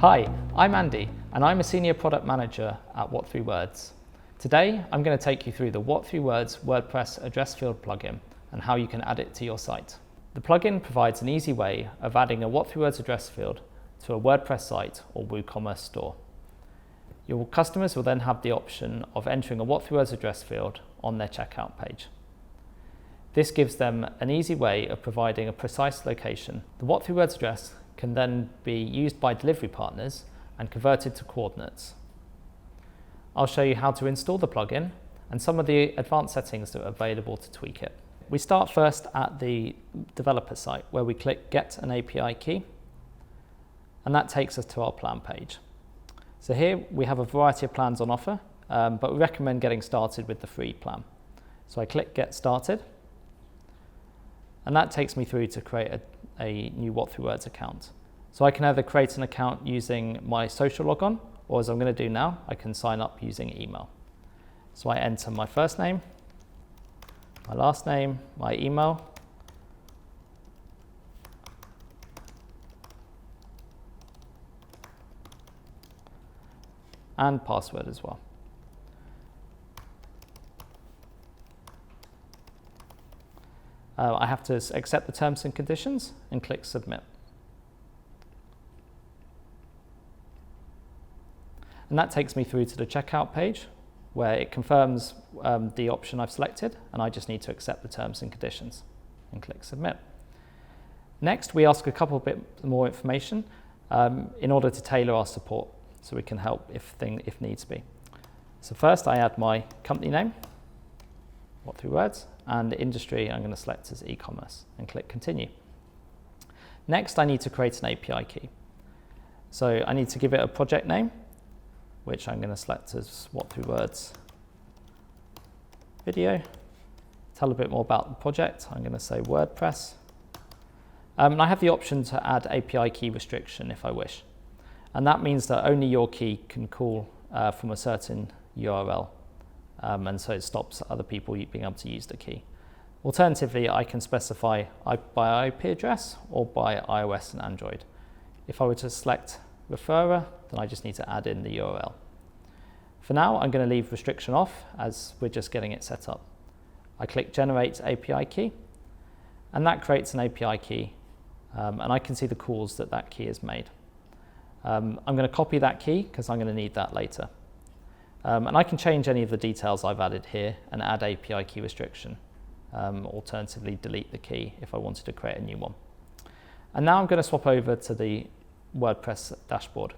Hi, I'm Andy, and I'm a Senior Product Manager at what3words. Today, I'm going to take you through the what3words WordPress address field plugin and how you can add it to your site. The plugin provides an easy way of adding a what3words address field to a WordPress site or WooCommerce store. Your customers will then have the option of entering a what3words address field on their checkout page. This gives them an easy way of providing a precise location. The what3words address can then be used by delivery partners and converted to coordinates. I'll show you how to install the plugin and some of the advanced settings that are available to tweak it. We start first at the developer site where we click Get an API Key, and that takes us to our plan page. So here we have a variety of plans on offer, but we recommend getting started with the free plan. So I click Get Started, and that takes me through to create a new what3words account. So I can either create an account using my social logon, or as I'm going to do now, I can sign up using email. So I enter my first name, my last name, my email, and password as well. I have to accept the terms and conditions and click Submit. And that takes me through to the checkout page where it confirms the option I've selected, and I just need to accept the terms and conditions and click Submit. Next, we ask a couple bit more information in order to tailor our support so we can help if needs be. So first I add my company name, what3words, and the industry I'm going to select as e-commerce and click Continue. Next, I need to create an API key. So I need to give it a project name, which I'm going to select as what3words video. Tell a bit more about the project. I'm going to say WordPress. And I have the option to add API key restriction if I wish. And that means that only your key can call from a certain URL. And so it stops other people being able to use the key. Alternatively, I can specify by IP address or by iOS and Android. If I were to select referrer, then I just need to add in the URL. For now, I'm going to leave restriction off as we're just getting it set up. I click Generate API Key, and that creates an API key, and I can see the calls that key has made. I'm going to copy that key because I'm going to need that later. And I can change any of the details I've added here and add API key restriction. Alternatively, delete the key if I wanted to create a new one. And now I'm going to swap over to the WordPress dashboard.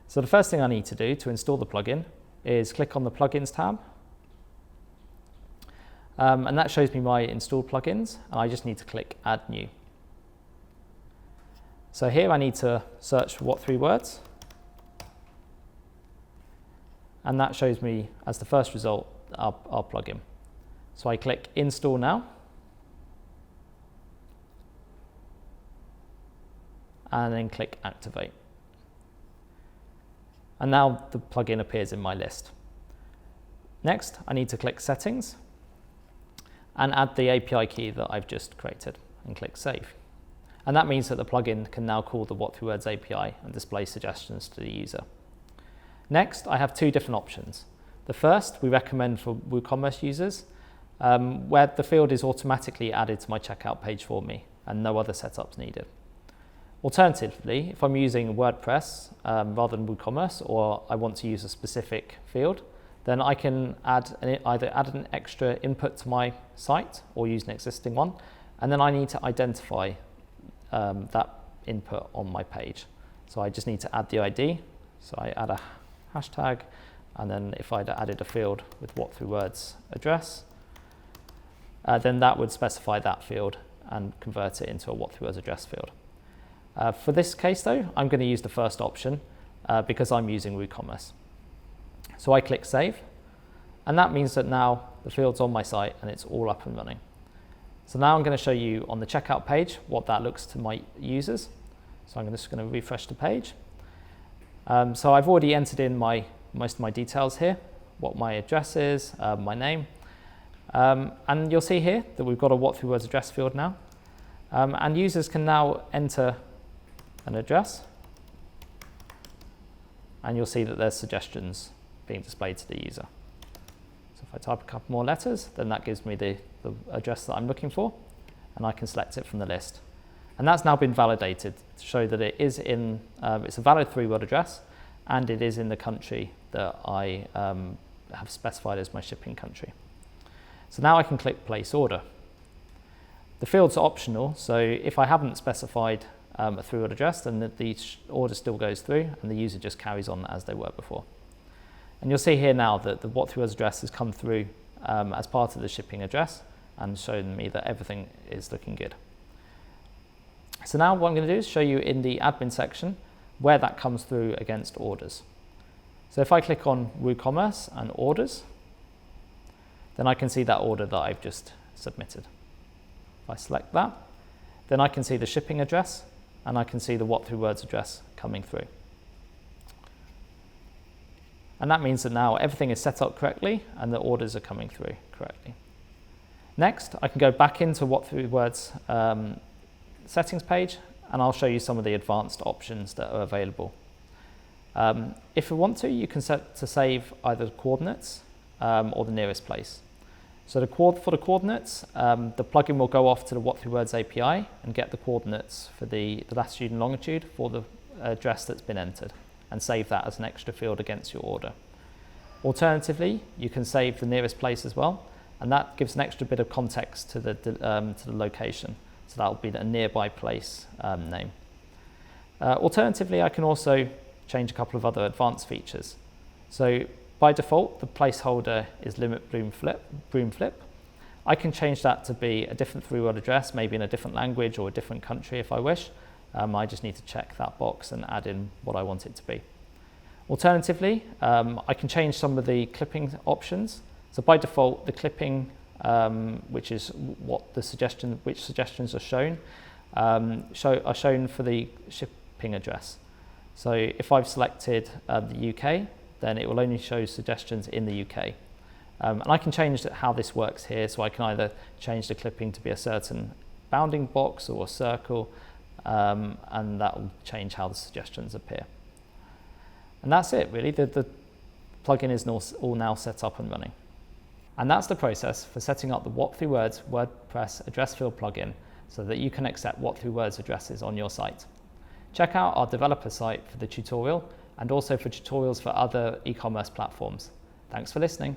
So the first thing I need to do to install the plugin is click on the Plugins tab. And that shows me my installed plugins, and I just need to click Add New. So here I need to search for what3words. And that shows me as the first result our plugin. So I click Install Now, and then click Activate. And now the plugin appears in my list. Next, I need to click Settings and add the API key that I've just created and click Save. And that means that the plugin can now call the what3words API and display suggestions to the user. Next, I have two different options. The first we recommend for WooCommerce users, where the field is automatically added to my checkout page for me and no other setups needed. Alternatively, if I'm using WordPress rather than WooCommerce, or I want to use a specific field, then I can either add an extra input to my site or use an existing one, and then I need to identify that input on my page. So I just need to add the ID. So I add a hashtag, and then if I'd added a field with what3words address, then that would specify that field and convert it into a what3words address field. For this case though, I'm going to use the first option because I'm using WooCommerce. So I click Save, and that means that now the field's on my site and it's all up and running. So now I'm going to show you on the checkout page what that looks to my users. So I'm just going to refresh the page. So I've already entered in most of my details here, what my address is, my name. And you'll see here that we've got a what3words address field now. And users can now enter an address and you'll see that there's suggestions being displayed to the user. So if I type a couple more letters, then that gives me the address that I'm looking for, and I can select it from the list. And that's now been validated to show that it is in, it's a valid 3-word address, and it is in the country that I have specified as my shipping country. So now I can click place order. The fields are optional, so if I haven't specified a 3-word address, then the order still goes through and the user just carries on as they were before. And you'll see here now that the what3words address has come through as part of the shipping address and shown me that everything is looking good. So now what I'm going to do is show you in the admin section where that comes through against orders. So if I click on WooCommerce and orders, then I can see that order that I've just submitted. If I select that, then I can see the shipping address and I can see the what3words address coming through. And that means that now everything is set up correctly and the orders are coming through correctly. Next, I can go back into what3words settings page, and I'll show you some of the advanced options that are available. If you want to, you can set to save either the coordinates or the nearest place. So for the coordinates, the plugin will go off to the what3words API and get the coordinates for the latitude and longitude for the address that's been entered, and save that as an extra field against your order. Alternatively, you can save the nearest place as well, and that gives an extra bit of context to the location. So that will be a nearby place name. Alternatively, I can also change a couple of other advanced features. So by default, the placeholder is limit broom flip. I can change that to be a different 3-word address, maybe in a different language or a different country if I wish. I just need to check that box and add in what I want it to be. Alternatively, I can change some of the clipping options. So by default, the clipping, which is which suggestions are shown, are shown for the shipping address. So if I've selected the UK, then it will only show suggestions in the UK. And I can change how this works here, so I can either change the clipping to be a certain bounding box or a circle, and that will change how the suggestions appear. And that's it, really. The plugin is all now set up and running. And that's the process for setting up the what3words WordPress address field plugin so that you can accept what3words addresses on your site. Check out our developer site for the tutorial and also for tutorials for other e-commerce platforms. Thanks for listening.